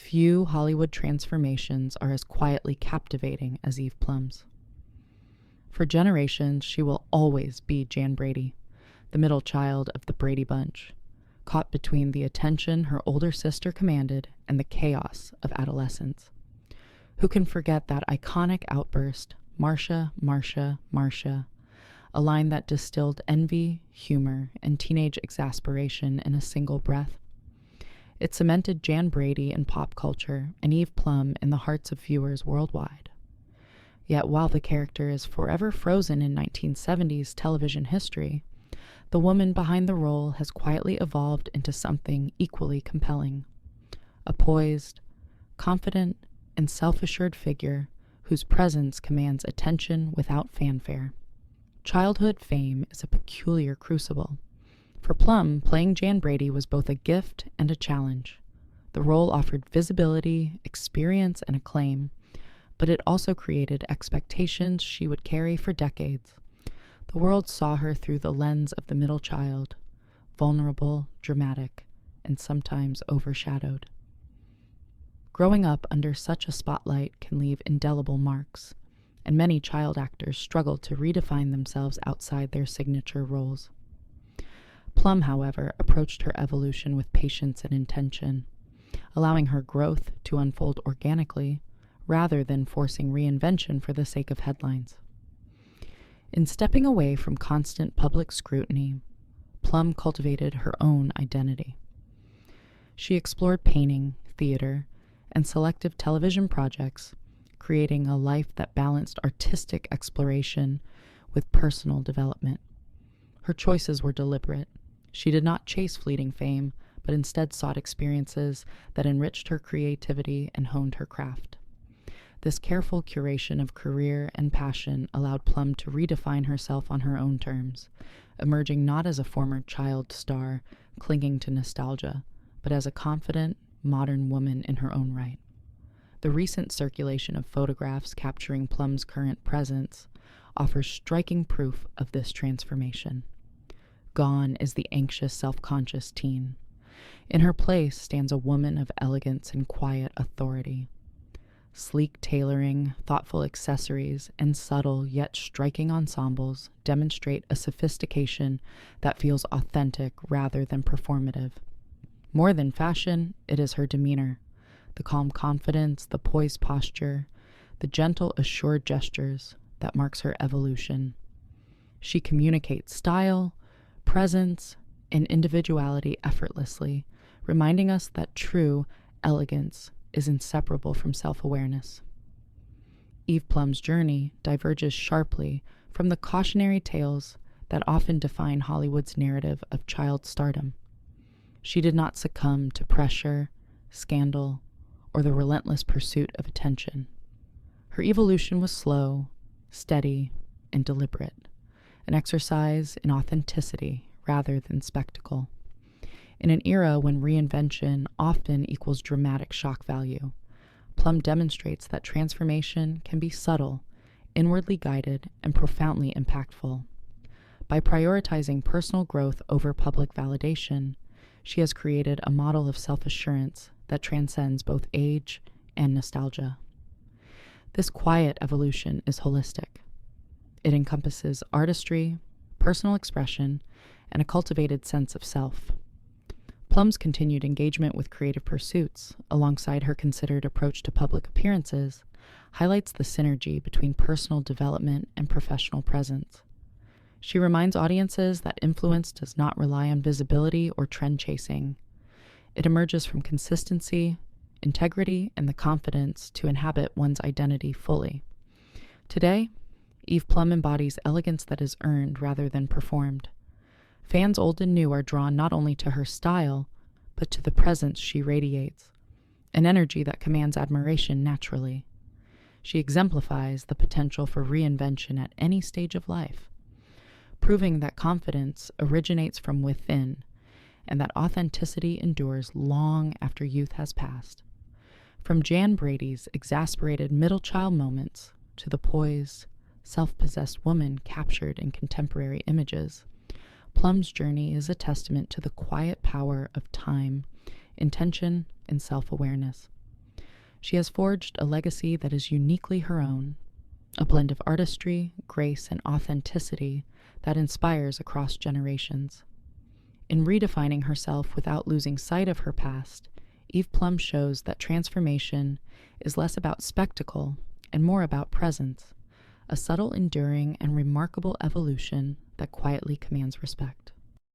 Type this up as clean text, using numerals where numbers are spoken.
Few Hollywood transformations are as quietly captivating as Eve Plum's. For generations, she will always be Jan Brady, the middle child of the Brady bunch, caught between the attention her older sister commanded and the chaos of adolescence. Who can forget that iconic outburst, "Marcia, Marcia, Marcia," a line that distilled envy, humor, and teenage exasperation in a single breath? It cemented Jan Brady in pop culture and Eve Plum in the hearts of viewers worldwide. Yet while the character is forever frozen in 1970s television history, the woman behind the role has quietly evolved into something equally compelling. A poised, confident, and self-assured figure whose presence commands attention without fanfare. Childhood fame is a peculiar crucible. For Plum, playing Jan Brady was both a gift and a challenge. The role offered visibility, experience, and acclaim, but it also created expectations she would carry for decades. The world saw her through the lens of the middle child, vulnerable, dramatic, and sometimes overshadowed. Growing up under such a spotlight can leave indelible marks, and many child actors struggle to redefine themselves outside their signature roles. Plum, however, approached her evolution with patience and intention, allowing her growth to unfold organically rather than forcing reinvention for the sake of headlines. In stepping away from constant public scrutiny, Plum cultivated her own identity. She explored painting, theater, and selective television projects, creating a life that balanced artistic exploration with personal development. Her choices were deliberate. She did not chase fleeting fame, but instead sought experiences that enriched her creativity and honed her craft. This careful curation of career and passion allowed Plum to redefine herself on her own terms, emerging not as a former child star clinging to nostalgia, but as a confident, modern woman in her own right. The recent circulation of photographs capturing Plum's current presence offers striking proof of this transformation. Gone is the anxious, self-conscious teen. In her place stands a woman of elegance and quiet authority. Sleek tailoring, thoughtful accessories, and subtle yet striking ensembles demonstrate a sophistication that feels authentic rather than performative. More than fashion, it is her demeanor, the calm confidence, the poised posture, the gentle, assured gestures that marks her evolution. She communicates style, presence, and individuality effortlessly, reminding us that true elegance is inseparable from self-awareness. Eve Plum's journey diverges sharply from the cautionary tales that often define Hollywood's narrative of child stardom. She did not succumb to pressure, scandal, or the relentless pursuit of attention. Her evolution was slow, steady, and deliberate, an exercise in authenticity rather than spectacle. In an era when reinvention often equals dramatic shock value, Plum demonstrates that transformation can be subtle, inwardly guided, and profoundly impactful. By prioritizing personal growth over public validation, she has created a model of self-assurance that transcends both age and nostalgia. This quiet evolution is holistic. It encompasses artistry, personal expression, and a cultivated sense of self. Plum's continued engagement with creative pursuits, alongside her considered approach to public appearances, highlights the synergy between personal development and professional presence. She reminds audiences that influence does not rely on visibility or trend chasing. It emerges from consistency, integrity, and the confidence to inhabit one's identity fully. Today, Eve Plum embodies elegance that is earned rather than performed. Fans old and new are drawn not only to her style, but to the presence she radiates, an energy that commands admiration naturally. She exemplifies the potential for reinvention at any stage of life, proving that confidence originates from within and that authenticity endures long after youth has passed. From Jan Brady's exasperated middle child moments to the poised, self-possessed woman captured in contemporary images, Plum's journey is a testament to the quiet power of time, intention, and self-awareness. She has forged a legacy that is uniquely her own, a blend of artistry, grace, and authenticity that inspires across generations. In redefining herself without losing sight of her past, Eve Plum shows that transformation is less about spectacle and more about presence, a subtle, enduring, and remarkable evolution that quietly commands respect.